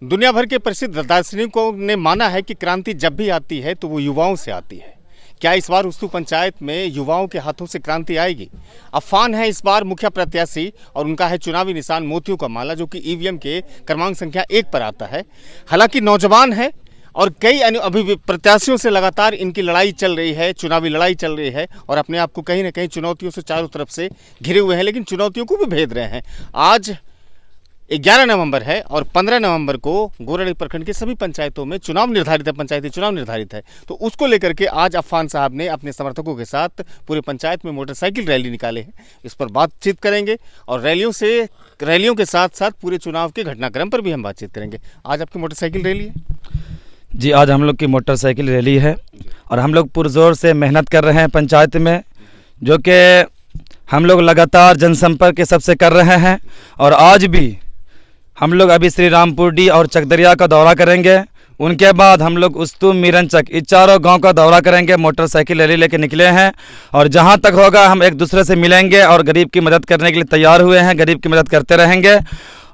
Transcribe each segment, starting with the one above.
दुनिया भर के प्रसिद्ध दार्शनिकों ने माना है कि क्रांति जब भी आती है तो वो युवाओं से आती है। क्या इस बार उस्तू पंचायत में युवाओं के हाथों से क्रांति आएगी? अफवान है इस बार मुखिया प्रत्याशी और उनका है चुनावी निशान मोतियों का माला, जो कि ईवीएम के क्रमांक संख्या 1 पर आता है। हालांकि नौजवान है और कई अभी प्रत्याशियों से लगातार इनकी लड़ाई चल रही है, चुनावी लड़ाई चल रही है और अपने आप को कहीं ना कहीं चुनौतियों से चारों तरफ से घिरे हुए हैं, लेकिन चुनौतियों को भी भेद रहे हैं। आज 11 नवंबर है और 15 नवंबर को गोरेडी प्रखंड के सभी पंचायतों में चुनाव निर्धारित है, पंचायती चुनाव निर्धारित है। तो उसको लेकर के आज अफवान साहब ने अपने समर्थकों के साथ पूरे पंचायत में मोटरसाइकिल रैली निकाले हैं। इस पर बातचीत करेंगे और रैलियों के साथ साथ पूरे चुनाव के घटनाक्रम पर भी हम बातचीत करेंगे। आज आपकी मोटरसाइकिल रैली है? जी, आज हम लोग की मोटरसाइकिल रैली है और हम लोग पुरजोर से मेहनत कर रहे हैं पंचायत में, जो कि हम लोग लगातार जनसंपर्क के सबसे कर रहे हैं। और आज भी हम लोग अभी श्री रामपुर डी और चकदरिया का दौरा करेंगे। उनके बाद हम लोग उस्तू मिरनचक इस चारों गांव का दौरा करेंगे। मोटरसाइकिल रैली लेके निकले हैं और जहां तक होगा हम एक दूसरे से मिलेंगे और गरीब की मदद करने के लिए तैयार हुए हैं। गरीब की मदद करते रहेंगे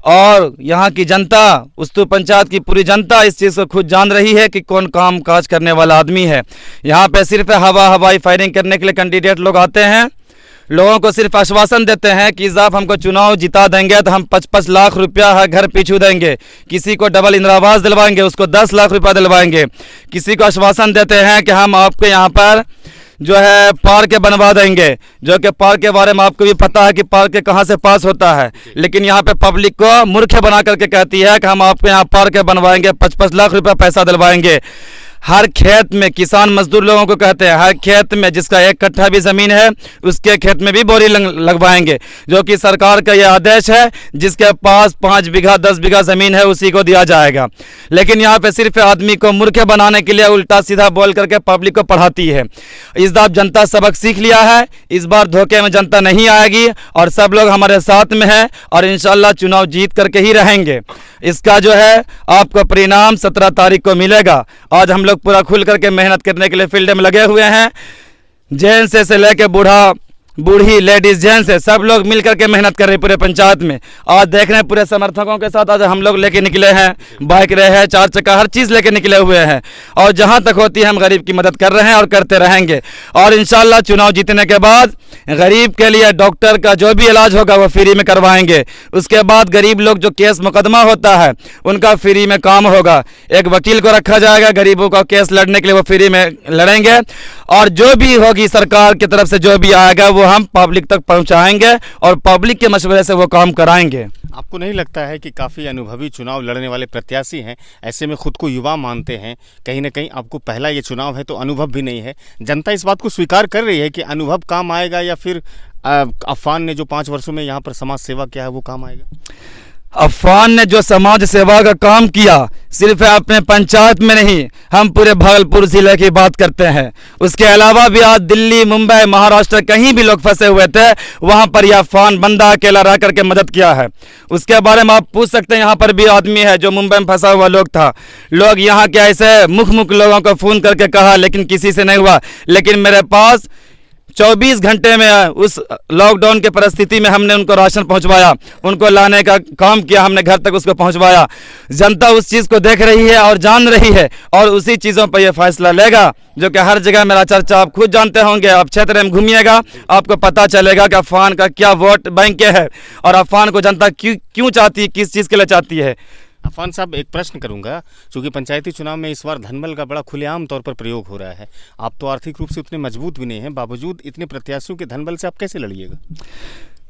और यहाँ की जनता, उस्तू पंचायत की पूरी जनता इस चीज़ को खुद जान रही है कि कौन काम काज करने वाला आदमी है। यहाँ पे सिर्फ हवाई फायरिंग करने के लिए कैंडिडेट लोग आते हैं, लोगों को सिर्फ आश्वासन देते हैं कि आप हमको चुनाव जिता देंगे तो हम 55 लाख रुपया हर घर पीछू देंगे, किसी को डबल इंदिरा आवास दिलवाएंगे, उसको 10 लाख रुपया दिलवाएंगे, किसी को आश्वासन देते हैं कि हम आपके यहाँ पर जो है पार्क बनवा देंगे, जो कि पार्क के बारे में आपको भी पता है कि पार्क कहाँ से पास होता है। लेकिन यहाँ पे पब्लिक को मूर्ख बना करके कहती है कि हम आपके यहाँ पार्क बनवाएंगे, 55 लाख रुपया पैसा दिलवाएंगे। हर खेत में किसान मजदूर लोगों को कहते हैं, हर खेत में जिसका 1 कट्ठा भी ज़मीन है उसके खेत में भी बोरी लगवाएंगे, जो कि सरकार का ये आदेश है। जिसके पास 5 बीघा 10 बीघा ज़मीन है उसी को दिया जाएगा। लेकिन यहाँ पे सिर्फ आदमी को मूर्ख बनाने के लिए उल्टा सीधा बोल करके पब्लिक को पढ़ाती है। इस बार जनता सबक सीख लिया है, इस बार धोखे में जनता नहीं आएगी और सब लोग हमारे साथ में है और इंशाल्लाह चुनाव जीत करके ही रहेंगे। इसका जो है आपको परिणाम 17 तारीख को मिलेगा। आज हम लोग पूरा खुल करके मेहनत करने के लिए फील्ड में लगे हुए हैं। जेंट्स से लेके बूढ़ी लेडीज जेंट्स है, सब लोग मिल करके मेहनत कर रहे हैं पूरे पंचायत में। आज देख रहे हैं पूरे समर्थकों के साथ आज हम लोग लेके निकले हैं, बाइक रहे हैं, 4 चक्का हर चीज़ लेके निकले हुए हैं और जहां तक होती है हम गरीब की मदद कर रहे हैं और करते रहेंगे। और इंशाल्लाह चुनाव जीतने के बाद गरीब के लिए डॉक्टर का जो भी इलाज होगा वो फ्री में करवाएंगे। उसके बाद गरीब लोग जो केस मुकदमा होता है उनका फ्री में काम होगा। एक वकील को रखा जाएगा, गरीबों का केस लड़ने के लिए वो फ्री में लड़ेंगे और जो भी होगी सरकार की तरफ से जो भी आएगा वो हम पब्लिक तक पहुंचाएंगे और पब्लिक के मशवरे से वो काम कराएंगे। आपको नहीं लगता है कि काफ़ी अनुभवी चुनाव लड़ने वाले प्रत्याशी हैं, ऐसे में खुद को युवा मानते हैं, कहीं ना कहीं आपको पहला ये चुनाव है तो अनुभव भी नहीं है, जनता इस बात को स्वीकार कर रही है कि अनुभव काम आएगा या फिर अफवान ने जो 5 वर्षों में यहाँ पर समाज सेवा किया है वो काम आएगा? अफवान ने जो समाज सेवा का काम किया सिर्फ अपने पंचायत में नहीं, हम पूरे भागलपुर जिले की बात करते हैं। उसके अलावा भी आज दिल्ली, मुंबई, महाराष्ट्र कहीं भी लोग फंसे हुए थे, वहां पर यह अफवान बंदा अकेला रह करके मदद किया है। उसके बारे में आप पूछ सकते हैं, यहाँ पर भी आदमी है जो मुंबई में फंसा हुआ लोग था। लोग यहाँ के ऐसे मुख लोगों को फ़ोन करके कहा लेकिन किसी से नहीं हुआ। लेकिन मेरे पास 24 घंटे में उस लॉकडाउन के परिस्थिति में हमने उनको राशन पहुंचवाया, उनको लाने का काम किया, हमने घर तक उसको पहुंचवाया। जनता उस चीज़ को देख रही है और जान रही है और उसी चीज़ों पर यह फैसला लेगा, जो कि हर जगह मेरा चर्चा आप खुद जानते होंगे। आप क्षेत्र में घूमिएगा आपको पता चलेगा कि अफवान का क्या वोट बैंक है और अफवान को जनता क्यों चाहती है, किस चीज़ के लिए चाहती है। अफवान साहब, एक प्रश्न करूंगा, क्योंकि पंचायती चुनाव में इस बार धनबल का बड़ा खुलेआम तौर पर प्रयोग हो रहा है। आप तो आर्थिक रूप से उतने मजबूत भी नहीं हैं, बावजूद इतने प्रत्याशियों के धनबल से आप कैसे लड़िएगा?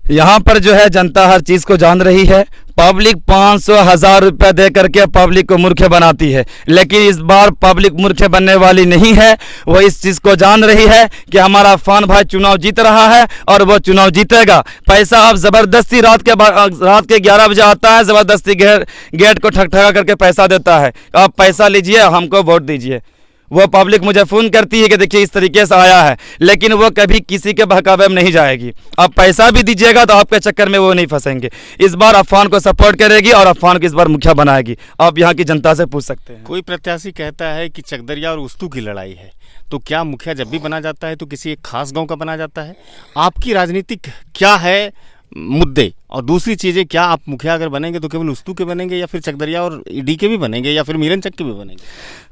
यहाँ पर जो है जनता हर चीज़ को जान रही है। पब्लिक 500,000 रुपया दे करके पब्लिक को मूर्ख बनाती है, लेकिन इस बार पब्लिक मूर्ख बनने वाली नहीं है। वो इस चीज़ को जान रही है कि हमारा अफवान भाई चुनाव जीत रहा है और वो चुनाव जीतेगा। पैसा अब ज़बरदस्ती रात के 11 बजे आता है, ज़बरदस्ती गेट को ठक करके पैसा देता है। आप पैसा लीजिए, हमको वोट दीजिए। वो पब्लिक मुझे फ़ोन करती है कि देखिए इस तरीके से आया है, लेकिन वो कभी किसी के बहकावे में नहीं जाएगी। आप पैसा भी दीजिएगा तो आपके चक्कर में वो नहीं फंसेंगे। इस बार अफवान को सपोर्ट करेगी और अफवान को इस बार मुखिया बनाएगी। आप यहाँ की जनता से पूछ सकते हैं। कोई प्रत्याशी कहता है कि चकदरिया और उस्तू की लड़ाई है, तो क्या मुखिया जब भी बना जाता है तो किसी एक खास गाँव का बना जाता है? आपकी राजनीतिक क्या है मुद्दे और दूसरी चीज़ें, क्या आप मुखिया अगर बनेंगे तो केवल उस्तू के बनेंगे या फिर चकदरिया और ईडी के भी बनेंगे या फिर मीरनचक के भी बनेंगे?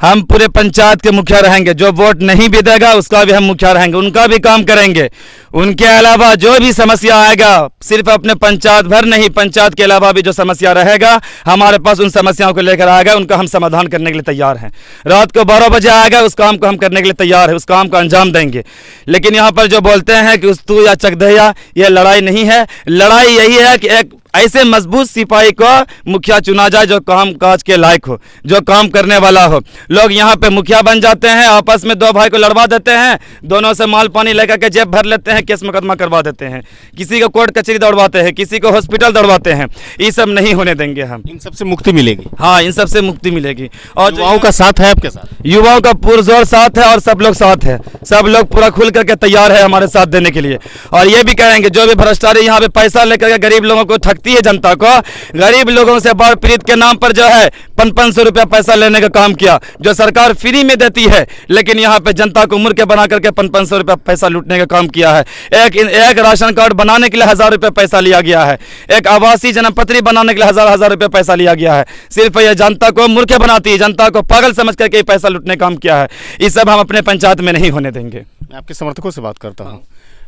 हम पूरे पंचायत के मुखिया रहेंगे। जो वोट नहीं भी देगा उसका भी हम मुखिया रहेंगे, उनका भी काम करेंगे। उनके अलावा जो भी समस्या आएगा, सिर्फ अपने पंचायत भर नहीं, पंचायत के अलावा भी जो समस्या रहेगा हमारे पास, उन समस्याओं को लेकर आएगा, उनका हम समाधान करने के लिए तैयार हैं। रात को 12 बजे आएगा, उस काम को हम करने के लिए तैयार है, उस काम को अंजाम देंगे। लेकिन यहाँ पर जो बोलते हैं कि उस्तू या चकदरिया, ये लड़ाई नहीं है। लड़ाई यही है कि एक ऐसे मजबूत सिपाही को मुखिया चुना जाए जो काम काज के लायक हो, जो काम करने वाला हो। लोग यहाँ पे मुखिया बन जाते हैं, आपस में दो भाई को लड़वा देते हैं, दोनों से माल पानी लेकर के जेब भर लेते हैं, केस मुकदमा करवा देते हैं, किसी को कोर्ट कचहरी दौड़वाते हैं, किसी को हॉस्पिटल दौड़वाते हैं। ये सब नहीं होने देंगे हम। इन सबसे मुक्ति मिलेगी। हाँ, इन सबसे मुक्ति मिलेगी। और युवाओं का साथ है आपके साथ? युवाओं का पुरजोर साथ है और सब लोग साथ है, सब लोग पूरा खुल करके तैयार है हमारे साथ देने के लिए। और ये भी कहेंगे जो भी भ्रष्टाचारी यहाँ पे पैसा लेकर के गरीब लोगों को ठगती है, जनता को, गरीब लोगों से बाढ़ पीड़ित के नाम पर जो है 500 रुपया पैसा लेने का काम किया, जो सरकार फ्री में देती है, लेकिन यहाँ पे जनता को मूर्ख बना करके 500 रुपया पैसा लूटने का काम किया है। एक राशन कार्ड बनाने के लिए 1000 रुपया पैसा लिया गया है, एक आवासीय जन्मपत्री बनाने के लिए 1000 रुपया पैसा लिया गया है। सिर्फ यह जनता को मूर्ख बनाती है, जनता को पागल समझ करके पैसा लूटने का काम किया है। ये सब हम अपने पंचायत में नहीं होने देंगे। मैं आपके समर्थकों से बात करता हूँ।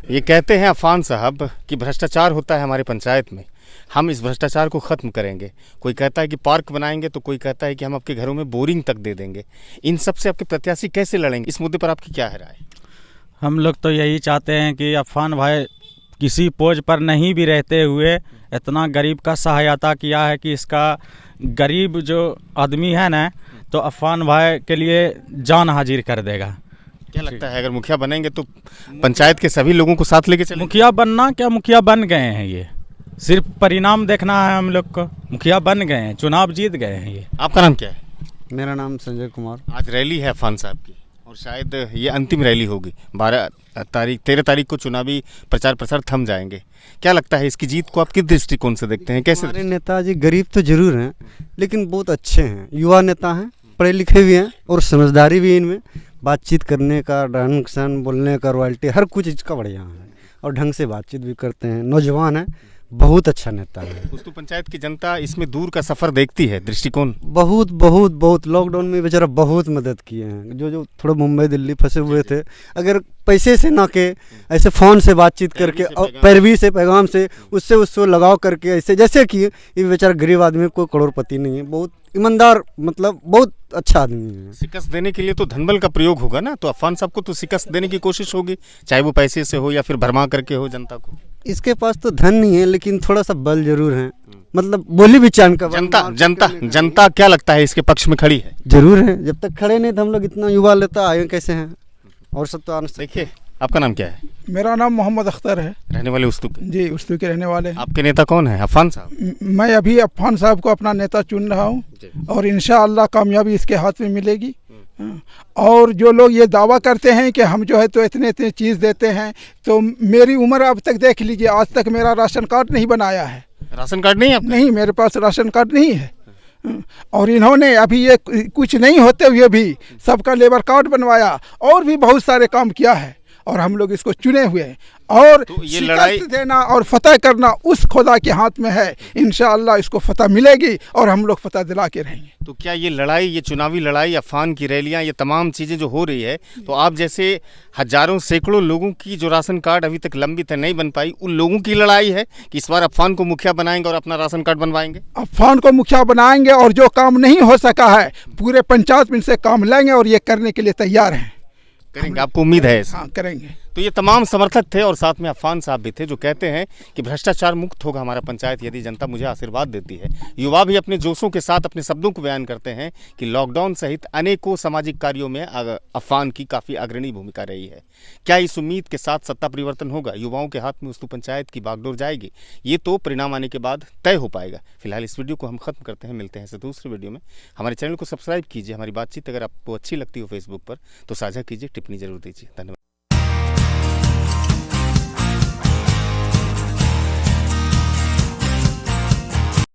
ये कहते हैं अफान साहब कि भ्रष्टाचार होता है हमारे पंचायत में, हम इस भ्रष्टाचार को ख़त्म करेंगे। कोई कहता है कि पार्क बनाएंगे, तो कोई कहता है कि हम आपके घरों में बोरिंग तक दे देंगे। इन सब से आपके प्रत्याशी कैसे लड़ेंगे? इस मुद्दे पर आपकी क्या है राय? हम लोग तो यही चाहते हैं कि अफान भाई किसी पोज पर नहीं भी रहते हुए इतना गरीब का सहायता किया है कि इसका गरीब जो आदमी है ना, तो अफान भाई के लिए जान हाजिर कर देगा। क्या लगता है अगर मुखिया बनेंगे तो पंचायत के सभी लोगों को साथ लेके चलेंगे? मुखिया बनना क्या, मुखिया बन गए हैं, ये सिर्फ परिणाम देखना है हम लोग को। मुखिया बन गए हैं, चुनाव जीत गए हैं। ये आपका नाम क्या है? मेरा नाम संजय कुमार। आज रैली है अफान साहब की और शायद ये अंतिम रैली होगी। 13 तारीख को चुनावी प्रचार प्रसार थम जाएंगे। क्या लगता है इसकी जीत को आप किस दृष्टिकोण से देखते हैं? कैसे? हमारे नेताजी गरीब तो जरूर हैं, लेकिन बहुत अच्छे हैं, युवा नेता हैं, पढ़े लिखे भी हैं और समझदारी भी इनमें। बातचीत करने का ढंग सन, बोलने का रॉयल्टी, हर कुछ इसका बढ़िया है और ढंग से बातचीत भी करते हैं। नौजवान है, बहुत अच्छा नेता है। उस्तू पंचायत की जनता इसमें दूर का सफ़र देखती है, दृष्टिकोण बहुत बहुत बहुत लॉकडाउन में बेचारा बहुत मदद किए हैं। जो थोड़ा मुंबई दिल्ली फंसे हुए थे, अगर पैसे से ना के ऐसे फ़ोन से बातचीत करके और पैरवी से, पैगाम से, उससे लगाव करके, ऐसे जैसे कि ये बेचारा गरीब आदमी, कोई करोड़पति नहीं है, बहुत ईमानदार, मतलब बहुत अच्छा आदमी है। शिकस्त देने के लिए तो धनबल का प्रयोग होगा ना, तो अफान साहब को तो शिकस्त देने की कोशिश होगी, चाहे वो पैसे से हो या फिर भरमा करके हो जनता को। इसके पास तो धन नहीं है, लेकिन थोड़ा सा बल जरूर है, मतलब बोली विचार का। जनता क्या लगता है इसके पक्ष में खड़ी है? जरूर है, जब तक खड़े नहीं तो हम लोग इतना युवा लेता आए कैसे हैं, और सब तो आने। देखिए, आपका नाम क्या है? मेरा नाम मोहम्मद अख्तर है। रहने वाले उस्तू के? जी, उस्तू के रहने वाले हैं। आपके नेता कौन है? अफान साहब? मैं अभी अफान साहब को अपना नेता चुन रहा हूँ और इंशाअल्लाह कामयाबी इसके हाथ में मिलेगी। और जो लोग ये दावा करते हैं कि हम जो है तो इतने इतने चीज़ देते हैं, तो मेरी उम्र अब तक देख लीजिए, आज तक मेरा राशन कार्ड नहीं बनाया है। राशन कार्ड नहीं है? नहीं, मेरे पास राशन कार्ड नहीं है। और इन्होंने अभी ये कुछ नहीं होते हुए भी सबका लेबर कार्ड बनवाया और भी बहुत सारे काम किया है, और हम लोग इसको चुने हुए हैं। और तो ये लड़ाई देना और फतह करना उस खुदा के हाथ में है। इंशाअल्लाह इसको फतह मिलेगी और हम लोग फतह दिला के रहेंगे। तो क्या ये लड़ाई, ये चुनावी लड़ाई, अफान की रैलियां, ये तमाम चीज़ें जो हो रही है, तो आप जैसे हजारों सैकड़ों लोगों की जो राशन कार्ड अभी तक लंबित है, नहीं बन पाई, उन लोगों की लड़ाई है कि इस बार अफान को मुखिया बनाएंगे और अपना राशन कार्ड बनवाएंगे? अफान को मुखिया बनाएंगे और जो काम नहीं हो सका है पूरे पंचायत में से काम लेंगे और ये करने के लिए तैयार हैं। करेंगे, आपको उम्मीद है? हाँ, करेंगे। तो ये तमाम समर्थक थे और साथ में अफान साहब भी थे जो कहते हैं कि भ्रष्टाचार मुक्त होगा हमारा पंचायत यदि जनता मुझे आशीर्वाद देती है। युवा भी अपने जोशों के साथ अपने शब्दों को बयान करते हैं कि लॉकडाउन सहित अनेकों सामाजिक कार्यों में अफान की काफ़ी अग्रणी भूमिका रही है। क्या इस उम्मीद के साथ सत्ता परिवर्तन होगा, युवाओं के हाथ में उस्तू पंचायत की बागडोर जाएगी? ये तो परिणाम आने के बाद तय हो पाएगा। फिलहाल इस वीडियो को हम खत्म करते हैं, मिलते हैं दूसरे वीडियो में। हमारे चैनल को सब्सक्राइब कीजिए। हमारी बातचीत अगर आपको अच्छी लगती हो फेसबुक पर तो साझा कीजिए, टिप्पणी जरूर दीजिए। धन्यवाद।